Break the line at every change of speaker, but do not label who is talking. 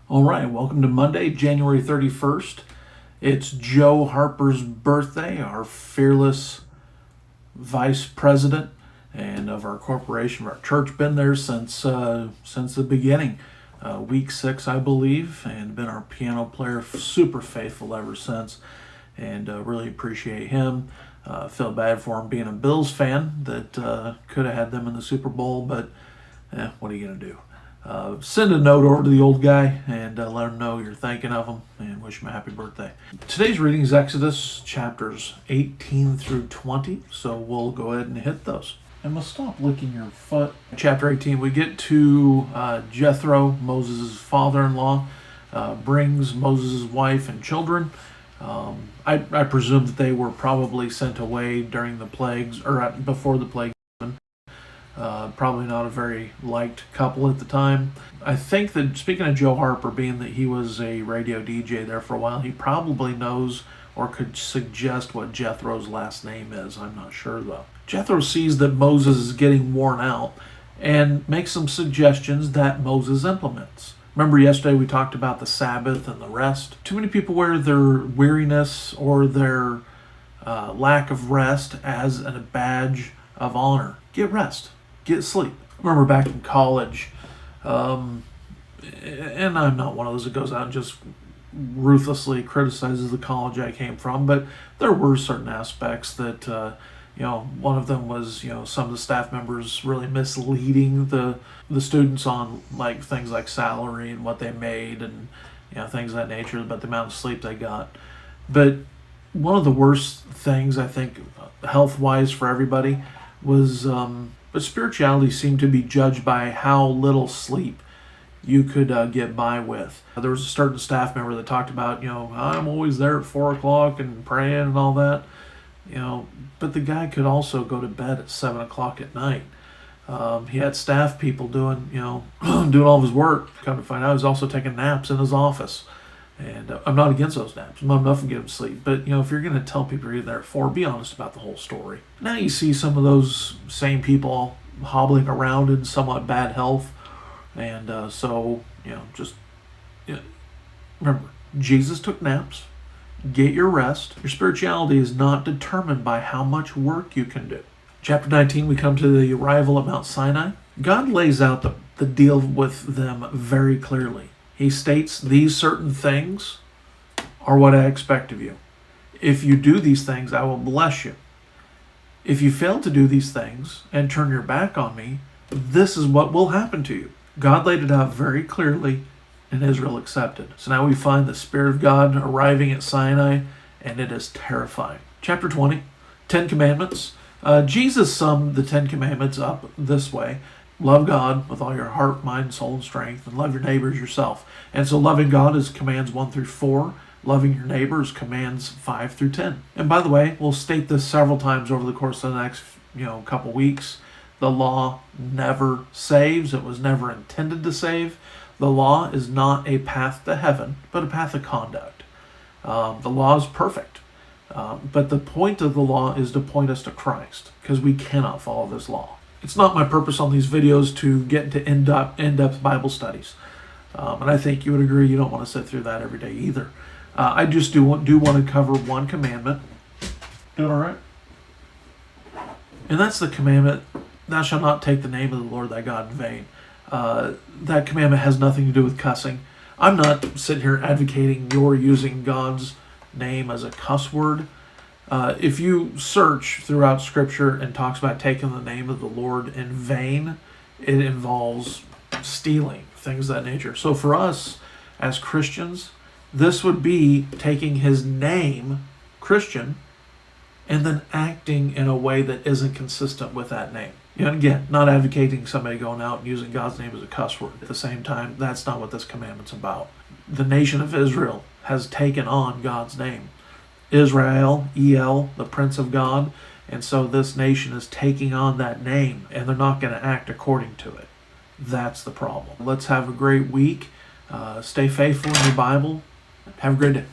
All right, welcome to Monday, January 31st. It's Joe Harper's birthday, our fearless vice president and of our corporation, of our church. Been there since the beginning, week 6, I believe, and been our piano player, super faithful ever since, and really appreciate him. Feel bad for him being a Bills fan that could have had them in the Super Bowl, but what are you going to do? Send a note over to the old guy and let him know you're thinking of him and wish him a happy birthday. Today's reading is Exodus chapters 18 through 20, so we'll go ahead and hit those. And we'll stop licking your foot. Chapter 18, we get to Jethro, Moses' father-in-law, brings Moses' wife and children. I presume that they were probably sent away during the plagues, or before the plague. Probably not a very liked couple at the time. I think that, speaking of Joe Harper, being that he was a radio DJ there for a while, he probably knows or could suggest what Jethro's last name is. I'm not sure, though. Jethro sees that Moses is getting worn out and makes some suggestions that Moses implements. Remember yesterday we talked about the Sabbath and the rest? Too many people wear their weariness or their lack of rest as a badge of honor. Get rest. Get sleep. I remember back in college, and I'm not one of those that goes out and just ruthlessly criticizes the college I came from, but there were certain aspects that, one of them was, some of the staff members really misleading the students on like things like salary and what they made and, things of that nature, about the amount of sleep they got. But one of the worst things, I think, health-wise for everybody was... But spirituality seemed to be judged by how little sleep you could get by with. There was a certain staff member that talked about, I'm always there at 4 o'clock and praying and all that. But the guy could also go to bed at 7 o'clock at night. He had staff people doing, doing all of his work. Come to find out, he was also taking naps in his office. And I'm not against those naps. I'm not enough to get them sleep. But, if you're going to tell people you're there at 4, be honest about the whole story. Now you see some of those same people hobbling around in somewhat bad health. And remember, Jesus took naps. Get your rest. Your spirituality is not determined by how much work you can do. Chapter 19, we come to the arrival at Mount Sinai. God lays out the deal with them very clearly. He states these certain things are what I expect of you. If you do these things, I will bless you. If you fail to do these things and turn your back on me, this is what will happen to you. God laid it out very clearly, and Israel accepted. So now we find the Spirit of God arriving at Sinai, and it is terrifying. Chapter 20, 10 Commandments. Jesus summed the 10 Commandments up this way. Love God with all your heart, mind, soul, and strength, and love your neighbor as yourself. And so loving God is commands 1 through 4. Loving your neighbor is commands 5 through 10. And by the way, we'll state this several times over the course of the next couple weeks. The law never saves. It was never intended to save. The law is not a path to heaven, but a path of conduct. The law is perfect. But the point of the law is to point us to Christ, because we cannot follow this law. It's not my purpose on these videos to get into in-depth Bible studies. And I think you would agree you don't want to sit through that every day either. I just do want to cover one commandment. Doing all right? And that's the commandment, thou shalt not take the name of the Lord thy God in vain. That commandment has nothing to do with cussing. I'm not sitting here advocating you're using God's name as a cuss word. If you search throughout Scripture and talks about taking the name of the Lord in vain, it involves stealing, things of that nature. So for us as Christians, this would be taking his name, Christian, and then acting in a way that isn't consistent with that name. And again, not advocating somebody going out and using God's name as a cuss word. At the same time, that's not what this commandment's about. The nation of Israel has taken on God's name. Israel, El, the Prince of God, and so this nation is taking on that name, and they're not going to act according to it. That's the problem. Let's have a great week. Stay faithful in your Bible. Have a great day.